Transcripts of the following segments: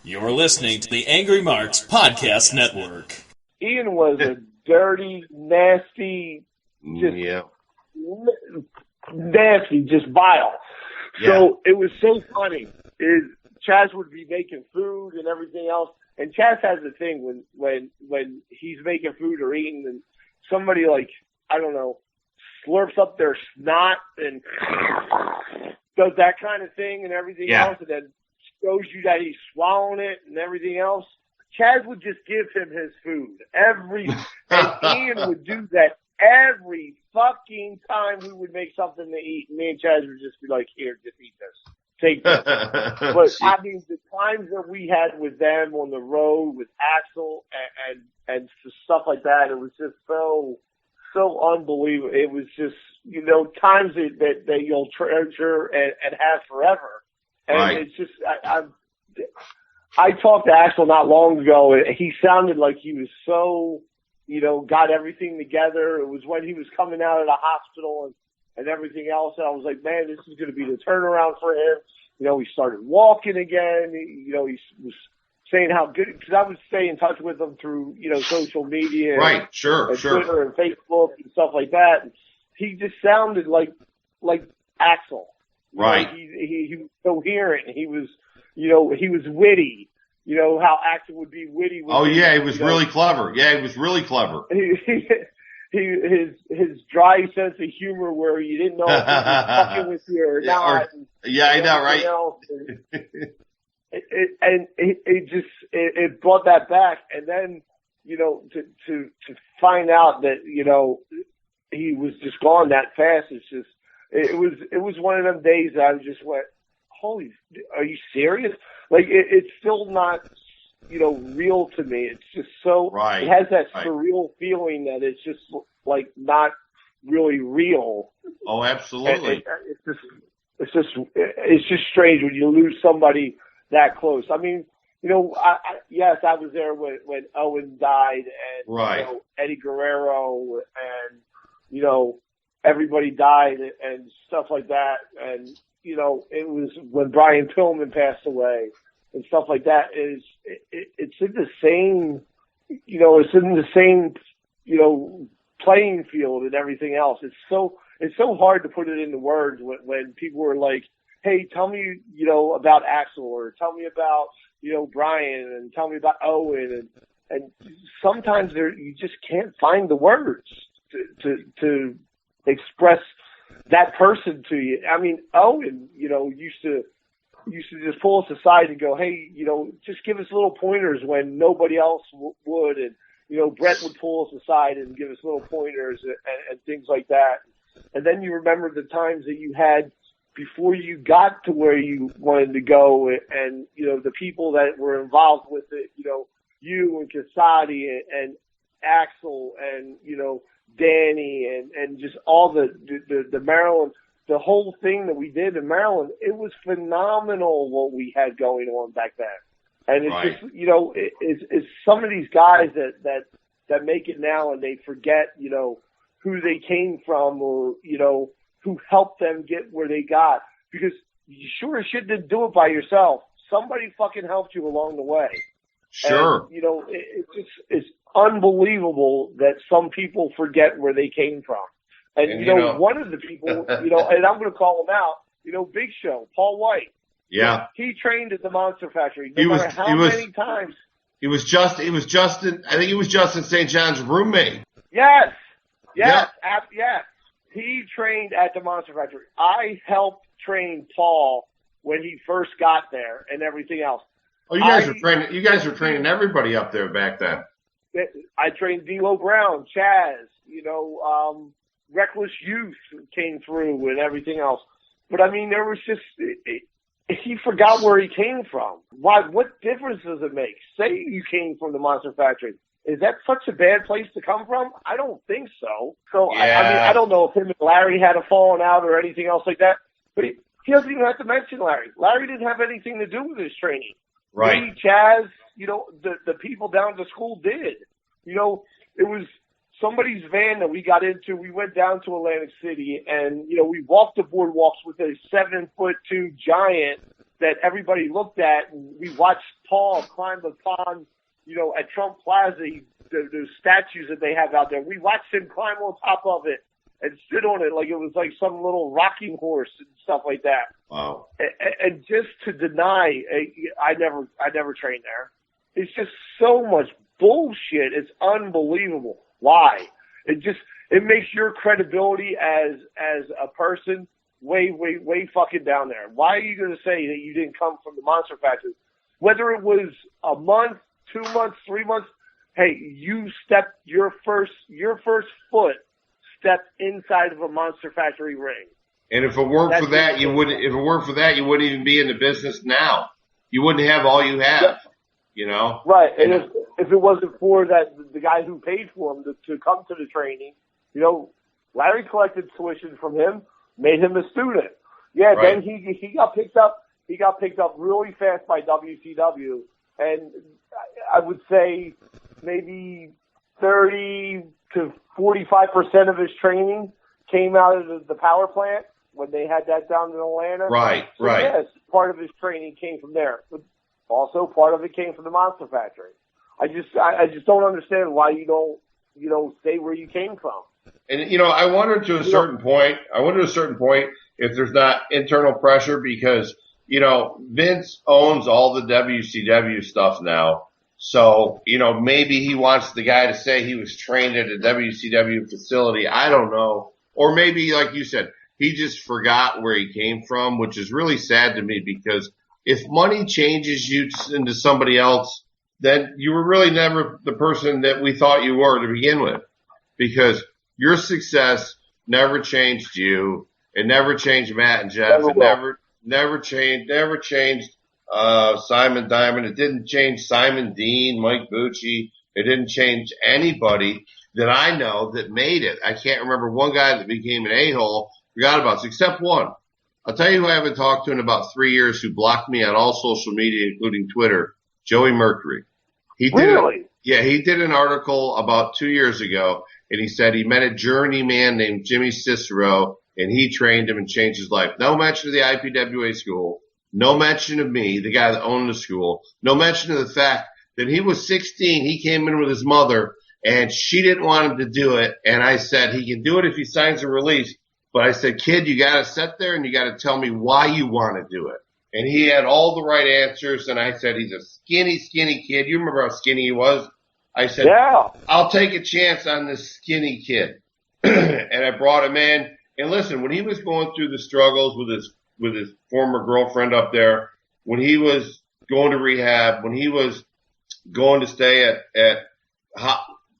You're listening to the Angry Marks Podcast Network. Ian was a dirty, nasty, nasty, just vile. Yeah. So it was so funny. Chaz would be making food and everything else, and Chaz has a thing when he's making food or eating, and somebody, like, I don't know, slurps up their snot and does that kind of thing and everything else, and then shows you that he's swallowing it and everything else. Chaz would just give him his food and Ian would do that every fucking time we would make something to eat. Me and Chaz would just be like, "Here, just eat this. Take this." But I mean, the times that we had with them on the road with Axel and stuff like that, it was just so unbelievable. It was just, times that you'll treasure and have forever. And right. It's just, I talked to Axel not long ago. He sounded like he was so, got everything together. It was when he was coming out of the hospital and everything else. And I was like, man, this is going to be the turnaround for him. He started walking again. He was saying how good, because I would stay in touch with him through, social media. Right, sure. Twitter and Facebook and stuff like that. And he just sounded like Axel. Right. He was coherent. He was, he was witty. How Axel would be witty. He was really clever. Yeah, he was really clever. His dry sense of humor, where you didn't know if he was fucking with you or not. I know, right? It brought that back, and then to find out that he was just gone that fast. It's just it was one of them days that I just went, holy, are you serious? Like, it's still not, real to me. It's just so, right. It has that surreal feeling that it's just, like, not really real. Oh, absolutely. It's just strange when you lose somebody that close. I mean, yes, I was there when Owen died, and, right. Eddie Guerrero, and, everybody died and stuff like that. And, it was when Brian Pillman passed away and stuff like that. It's in the same, playing field and everything else. It's so hard to put it into words when people are like, hey, tell me, about Axel, or tell me about, Brian, and tell me about Owen. And sometimes you just can't find the words to express that person to you. I mean, Owen, used to just pull us aside and go, hey, just give us little pointers when nobody else would. And, Brett would pull us aside and give us little pointers and things like that. And then you remember the times that you had before you got to where you wanted to go, and, the people that were involved with it, you and Casati and Axel and, Danny and just all the Maryland, the whole thing that we did in Maryland. It was phenomenal what we had going on back then. And it's right. just, it's some of these guys that make it now and they forget, who they came from, or, who helped them get where they got, because you sure as shit didn't do it by yourself. Somebody fucking helped you along the way. Sure. And, it's unbelievable that some people forget where they came from. And, one of the people, and I'm going to call him out, Big Show, Paul White. Yeah. He trained at the Monster Factory. Many times. I think he was Justin St. John's roommate. Yes. Yep. Yes. He trained at the Monster Factory. I helped train Paul when he first got there and everything else. Oh, you guys were training everybody up there back then. I trained D'Lo Brown, Chaz, Reckless Youth came through and everything else. But I mean, there was just, he forgot where he came from. Why? What difference does it make? Say you came from the Monster Factory. Is that such a bad place to come from? I don't think so. So, yeah. I don't know if him and Larry had a falling out or anything else like that. But he doesn't even have to mention Larry. Larry didn't have anything to do with his training. Right. Me, Chaz, the people down at the school did. It was somebody's van that we got into. We went down to Atlantic City, and, we walked the boardwalks with a 7'2" giant that everybody looked at. And we watched Paul climb upon, at Trump Plaza, those statues that they have out there. We watched him climb on top of it and sit on it like it was like some little rocking horse and stuff like that. Wow. And just to deny, I never trained there. It's just so much bullshit. It's unbelievable. Why? It makes your credibility as a person way fucking down there. Why are you going to say that you didn't come from the Monster Factory? Whether it was a month, 2 months, 3 months, hey, you stepped your first foot stepped inside of a Monster Factory ring. And if it weren't for that, you wouldn't even be in the business now. You wouldn't have all you have, Right. And if it wasn't for the guy who paid for him to come to the training, Larry collected tuition from him, made him a student. Yeah. Right. Then he got picked up. He got picked up really fast by WCW, and I would say maybe 30 to 45% of his training came out of the power plant when they had that down in Atlanta. Right. So yes, part of his training came from there, but also part of it came from the Monster Factory. I just don't understand why you don't stay where you came from. And I wonder to a certain point if there's not internal pressure because Vince owns all the WCW stuff now. So, maybe he wants the guy to say he was trained at a WCW facility. I don't know. Or maybe, like you said, he just forgot where he came from, which is really sad to me because if money changes you into somebody else, then you were really never the person that we thought you were to begin with. Because your success never changed you. It never changed Matt and Jeff. It never changed Simon Diamond. It didn't change Simon Dean, Mike Bucci. It didn't change anybody that I know that made it. I can't remember one guy that became an a-hole, forgot about it, except one. I'll tell you who I haven't talked to in about 3 years who blocked me on all social media, including Twitter, Joey Mercury. He did an article about 2 years ago, and he said he met a journeyman named Jimmy Cicero, and he trained him and changed his life. No mention of the IPWA school. No mention of me, the guy that owned the school. No mention of the fact that he was 16. He came in with his mother, and she didn't want him to do it. And I said, he can do it if he signs a release. But I said, kid, you got to sit there and you got to tell me why you want to do it. And he had all the right answers. And I said, he's a skinny kid. You remember how skinny he was? I said, yeah, I'll take a chance on this skinny kid. And I brought him in. And listen, when he was going through the struggles with his former girlfriend up there, when he was going to rehab, when he was going to stay at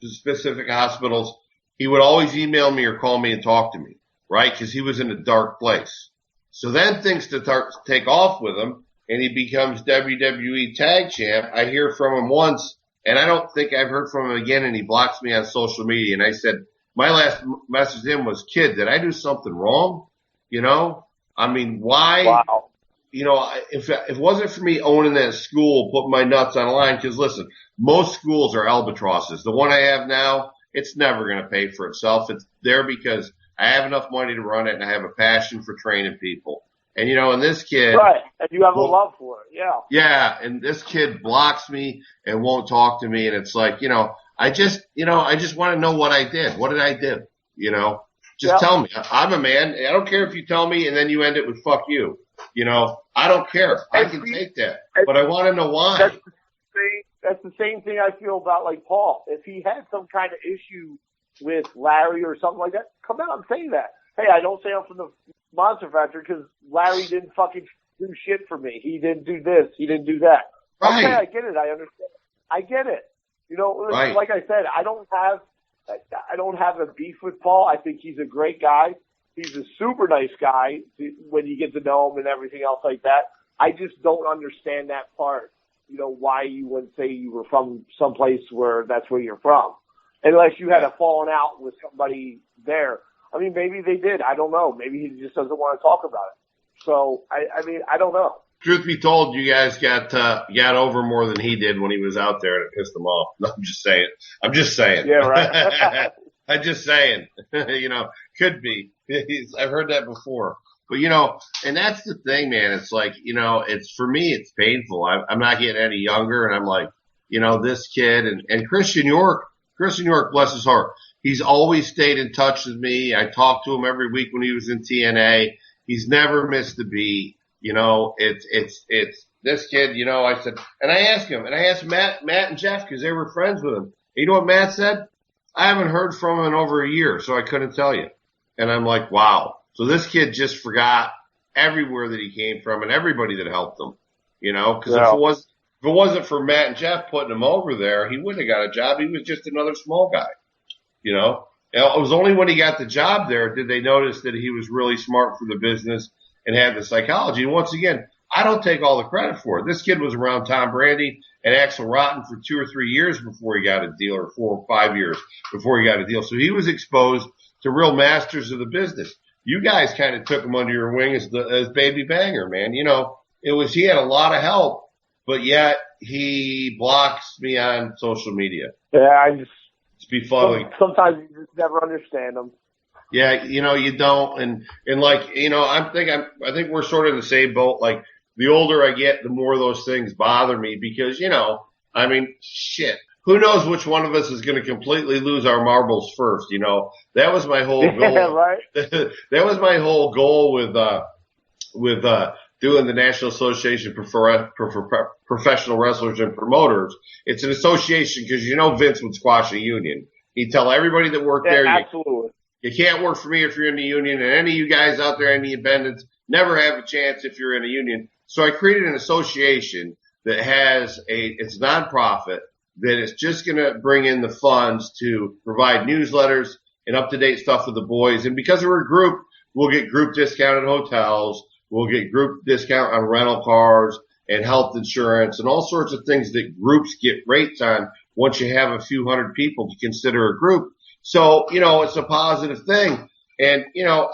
specific hospitals, he would always email me or call me and talk to me, right? Because he was in a dark place. So then things start to take off with him, and he becomes WWE Tag Champ. I hear from him once, and I don't think I've heard from him again, and he blocks me on social media. And I said, my last message to him was, kid, did I do something wrong? I mean, why? Wow. If it wasn't for me owning that school, putting my nuts on the line, because listen, most schools are albatrosses. The one I have now, it's never going to pay for itself. It's there because I have enough money to run it, and I have a passion for training people. And, and this kid. Right. And you have a love for it. Yeah. Yeah. And this kid blocks me and won't talk to me. And it's like, I just want to know what I did. What did I do? Just tell me. I'm a man. I don't care if you tell me and then you end it with fuck you. I don't care. I can take that. But I want to know why. That's the same thing I feel about like Paul. If he had some kind of issue with Larry or something like that, come out and say that. Hey, I don't say I'm from the Monster Factory because Larry didn't fucking do shit for me. He didn't do this. He didn't do that. Right. Okay, I get it. I understand. I get it. Right. Like I said, I don't have a beef with Paul. I think he's a great guy. He's a super nice guy when you get to know him and everything else like that. I just don't understand that part. Why you wouldn't say you were from someplace where that's where you're from. Unless you had a falling out with somebody there. I mean, maybe they did. I don't know. Maybe he just doesn't want to talk about it. So, I mean, I don't know. Truth be told, you guys got over more than he did when he was out there, and it pissed him off. No, I'm just saying. Yeah, right. I'm just saying. Could be. I've heard that before. But, and that's the thing, man. It's like, it's for me, it's painful. I'm not getting any younger, and I'm like, this kid and Christian York, bless his heart. He's always stayed in touch with me. I talked to him every week when he was in TNA. He's never missed a beat. It's this kid, I said, and I asked Matt and Jeff because they were friends with him. And you know what Matt said? I haven't heard from him in over a year, so I couldn't tell you. And I'm like, wow. So this kid just forgot everywhere that he came from and everybody that helped him, because if it wasn't for Matt and Jeff putting him over there, he wouldn't have got a job. He was just another small guy, It was only when he got the job there did they notice that he was really smart for the business and had the psychology. And once again, I don't take all the credit for it. This kid was around Tom Brady and Axel Rotten for 2 or 3 years before he got a deal, or 4 or 5 years before he got a deal. So he was exposed to real masters of the business. You guys kind of took him under your wing as Baby Banger, man. He had a lot of help, but yet he blocks me on social media. Yeah, it's befuddling. Sometimes you just never understand them. Yeah, you don't, and like, I think we're sort of in the same boat. Like, the older I get, the more those things bother me because, shit. Who knows which one of us is going to completely lose our marbles first? That was my whole goal. Yeah, right. That was my whole goal with doing the National Association for Professional Wrestlers and Promoters. It's an association because Vince would squash a union. He'd tell everybody that worked there, absolutely. You can't work for me if you're in the union, and any of you guys out there, any independents, never have a chance if you're in a union. So I created an association that it's nonprofit, that is just going to bring in the funds to provide newsletters and up-to-date stuff for the boys. And because we're a group, we'll get group discount at hotels, we'll get group discount on rental cars and health insurance and all sorts of things that groups get rates on once you have a few hundred people to consider a group. So, it's a positive thing. And,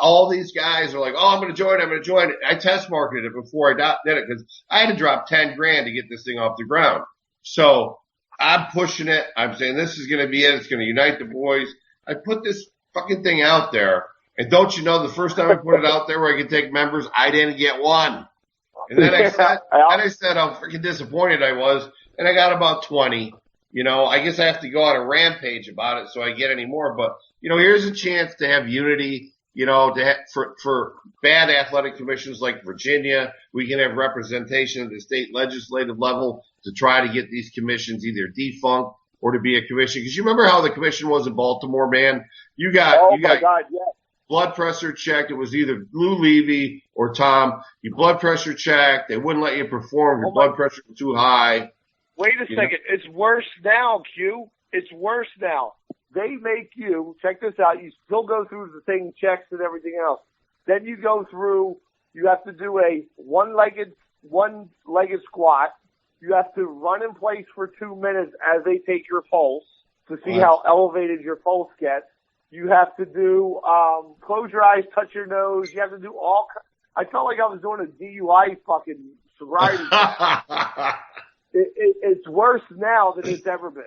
all these guys are like, oh, I'm going to join. I test marketed it before I did it because I had to drop $10,000 to get this thing off the ground. So I'm pushing it. I'm saying this is going to be it. It's going to unite the boys. I put this fucking thing out there. And don't you know, the first time I put it out there where I could take members, I didn't get one. And then I said how freaking disappointed I was. And I got about 20. I guess I have to go on a rampage about it so I get any more. But, here's a chance to have unity, for bad athletic commissions like Virginia. We can have representation at the state legislative level to try to get these commissions either defunct or to be a commission. Because you remember how the commission was in Baltimore, man? You got blood pressure checked. It was either Lou Levy or Tom. You blood pressure checked. They wouldn't let you perform. Your blood pressure was too high. Wait a second. It's worse now, Q. It's worse now. They make you, check this out, you still go through the thing, checks and everything else. Then you go through, you have to do a one-legged squat. You have to run in place for 2 minutes as they take your pulse to see how elevated your pulse gets. You have to do, close your eyes, touch your nose. You have to do I felt like I was doing a DUI fucking sobriety. It's worse now than it's ever been.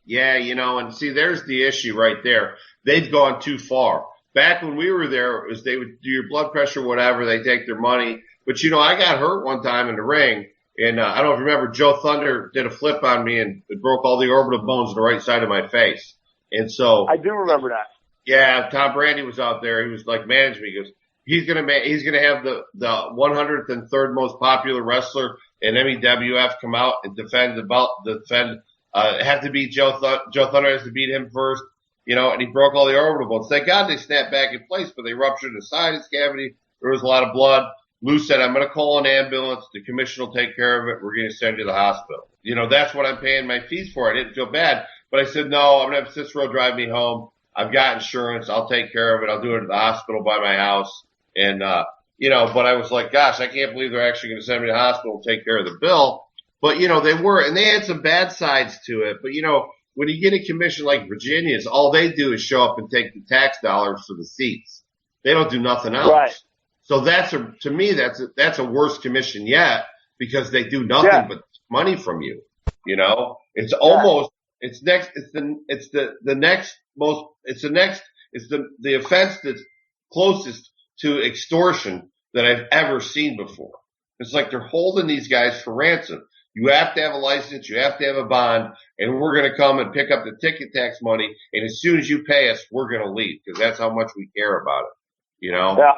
Yeah, and see, there's the issue right there. They've gone too far. Back when we were there, it was they would do your blood pressure, whatever, they take their money. But, I got hurt one time in the ring, and I don't know if you remember, Joe Thunder did a flip on me and it broke all the orbital bones on the right side of my face. And so I do remember that. Yeah, Tom Brady was out there. He was like managing me. He goes, he's gonna have the 103rd most popular wrestler in MEWF come out and defend the belt, have to beat Joe Thunder has to beat him first, and he broke all the orbital bones. Thank God they snapped back in place, but they ruptured the sinus cavity. There was a lot of blood. Lou said, I'm going to call an ambulance. The commission will take care of it. We're going to send you to the hospital. That's what I'm paying my fees for. I didn't feel bad, but I said, no, I'm going to have Cicero drive me home. I've got insurance. I'll take care of it. I'll do it at the hospital by my house. And, but I was like, gosh, I can't believe they're actually going to send me to the hospital and take care of the bill. But, they were, and they had some bad sides to it. But, when you get a commission like Virginia's, all they do is show up and take the tax dollars for the seats. They don't do nothing else. Right. So to me, that's a worse commission yet because they do nothing but money from you. It's almost, it's the offense that's closest to extortion that I've ever seen before. It's like they're holding these guys for ransom. You have to have a license, you have to have a bond, and we're going to come and pick up the ticket tax money, and as soon as you pay us, we're going to leave, because that's how much we care about it. You know? Yeah.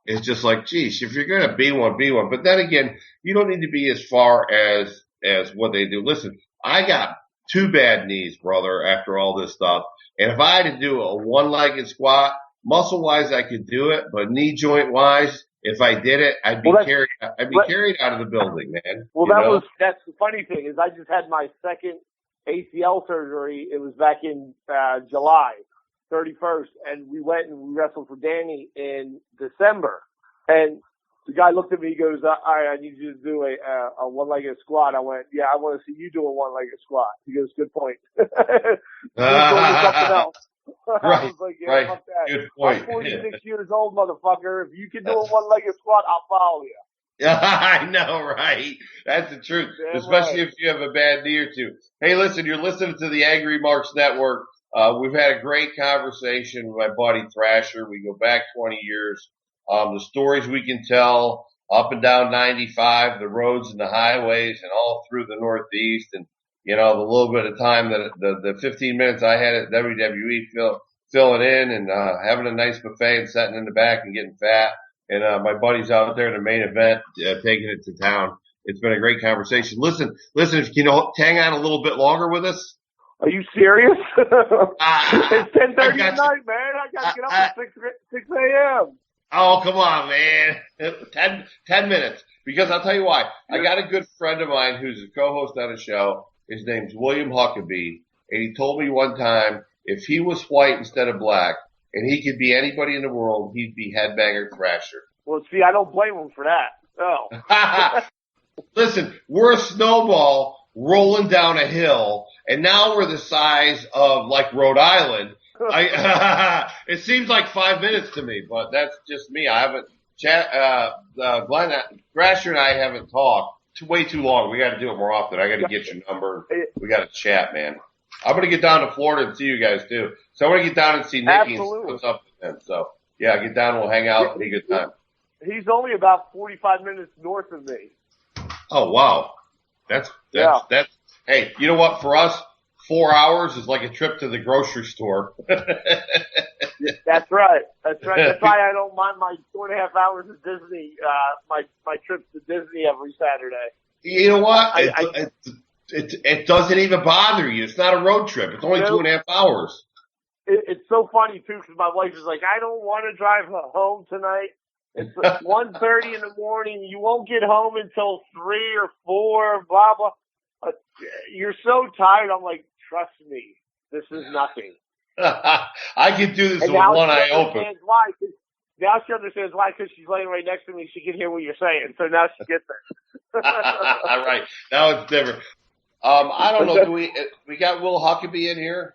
It's just like, geez, if you're going to be one, be one. But then again, you don't need to be as far as what they do. Listen, I got 2 bad knees, brother, after all this stuff. And if I had to do a one-legged squat, muscle-wise, I could do it, but knee joint-wise, if I did it, I'd be carried out of the building, man. Well, that's the funny thing is I just had my second ACL surgery. It was back in July 31st, and we went and we wrestled for Danny in December. And the guy looked at me, he goes, all right, I need you to do a one-legged squat. I went, yeah, I want to see you do a one-legged squat. He goes, good point. Something else. Right, I was like, yeah, right. fuck that. Good point. I'm 46 years old, motherfucker. If you can do a one-legged squat, I'll follow you. Yeah, I know, right? That's the truth. Damn especially right. if you have a bad knee or two. Hey, listen, you're listening to the Angry Marks Network. We've had a great conversation with my buddy Thrasher. We go back 20 years. The stories we can tell up and down 95, the roads and the highways and all through the Northeast, and the little bit of time that the 15 minutes I had at WWE filling in and having a nice buffet and sitting in the back and getting fat. And my buddy's out there in the main event, taking it to town. It's been a great conversation. Listen, if you can hang on a little bit longer with us. Are you serious? It's 10:30 at night, man. I got to get up at 6 a.m. Oh, come on, man. 10 minutes. Because I'll tell you why. I got a good friend of mine who's a co-host on a show. His name's William Huckabee. And he told me one time, if he was white instead of black, and he could be anybody in the world, he'd be Headbanger Thrasher. Well, see, I don't blame him for that. No. Listen, we're a snowball rolling down a hill, and now we're the size of, like, Rhode Island. It seems like 5 minutes to me, but that's just me. I haven't Glenn Thrasher and I haven't talked way too long. We got to do it more often. I got to get your number. We got to chat, man. I'm going to get down to Florida and see you guys too. So I want to get down and see Nikki and see what's up with them. So yeah, get down and we'll hang out and be a good time. He's only about 45 minutes north of me. Oh wow. That's hey, you know what? For us, 4 hours is like a trip to the grocery store. That's right. That's why I don't mind my 2.5 hours of Disney, my trips to Disney every Saturday. You know what? It doesn't even bother you. It's not a road trip. It's only 2.5 hours. It's so funny too, because my wife is like, I don't want to drive home tonight. It's like 1:30 in the morning. You won't get home until 3 or 4, blah, blah. You're so tired. I'm like, trust me, this is nothing. I can do this with one eye open. Now she understands why, because she's laying right next to me. She can hear what you're saying. So now she gets it. All right. Now it's different. I don't know. We got Will Huckabee in here?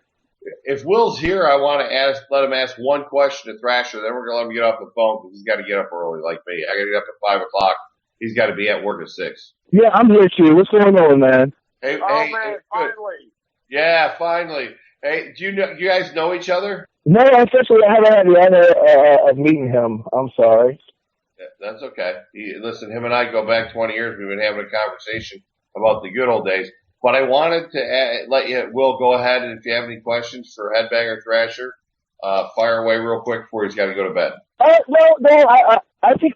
If Will's here, I want to let him ask one question to Thrasher. Then we're going to let him get off the phone because he's got to get up early like me. I got to get up at 5 o'clock. He's got to be at work at 6. Yeah, I'm here too. What's going on, man? Hey, man, finally. Yeah, finally. Hey, do you guys know each other? No, unfortunately, I haven't had the honor of meeting him. I'm sorry. Yeah, that's okay. Listen, him and I go back 20 years. We've been having a conversation about the good old days. But I wanted to let you, Will, go ahead, and if you have any questions for Headbanger Thrasher, fire away real quick before he's got to go to bed. I think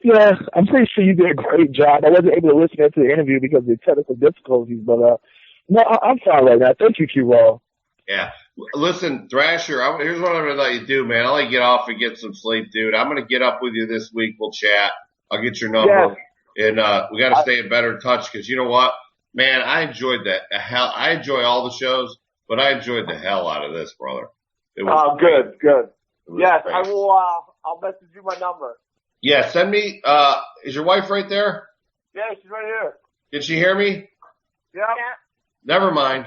I'm pretty sure you did a great job. I wasn't able to listen to the interview because of the technical difficulties, but no, I'm fine right now. Thank you, Q-Raw. Yeah. Listen, Thrasher, here's what I'm going to let you do, man. I'll let you get off and get some sleep, dude. I'm going to get up with you this week. We'll chat. I'll get your number. Yeah. And we got to stay in better touch because you know what? Man, I enjoyed that. I enjoy all the shows, but I enjoyed the hell out of this, brother. It was good. Yes, great. I will. I'll message you my number. Yeah, send me. Is your wife right there? Yeah, she's right here. Did she hear me? Yeah. Never mind.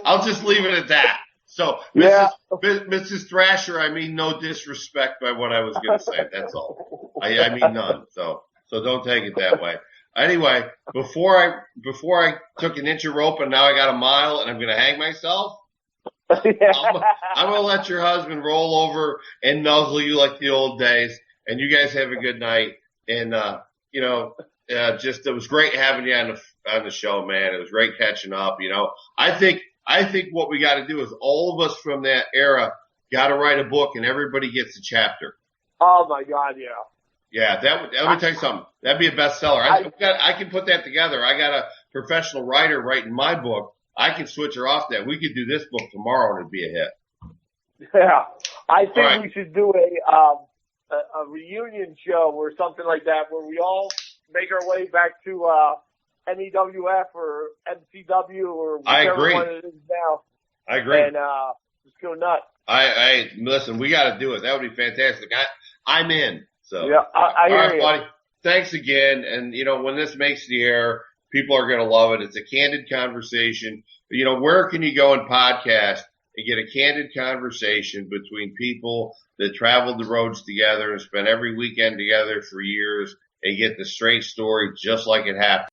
I'll just leave it at that. So, Mrs. Thrasher, I mean no disrespect by what I was going to say. That's all. I mean none. So don't take it that way. Anyway, before I took an inch of rope and now I got a mile and I'm going to hang myself, I'm gonna let your husband roll over and nuzzle you like the old days, and you guys have a good night. And just it was great having you on the show, man. It was great catching up. I think what we got to do is all of us from that era got to write a book, and everybody gets a chapter. Oh my God, yeah. Yeah, let me tell you something. That'd be a bestseller. I can put that together. I got a professional writer writing my book. I can switch her off that. We could do this book tomorrow and it'd be a hit. Yeah. I think we should do a reunion show or something like that where we all make our way back to NEWF or MCW or whichever one it is now. I agree. And just go nuts. Listen, we got to do it. That would be fantastic. I'm in. So yeah, I hear all right, you. buddy. Thanks again. And when this makes the air, people are going to love it. It's a candid conversation. Where can you go and podcast and get a candid conversation between people that traveled the roads together and spent every weekend together for years and get the straight story just like it happened?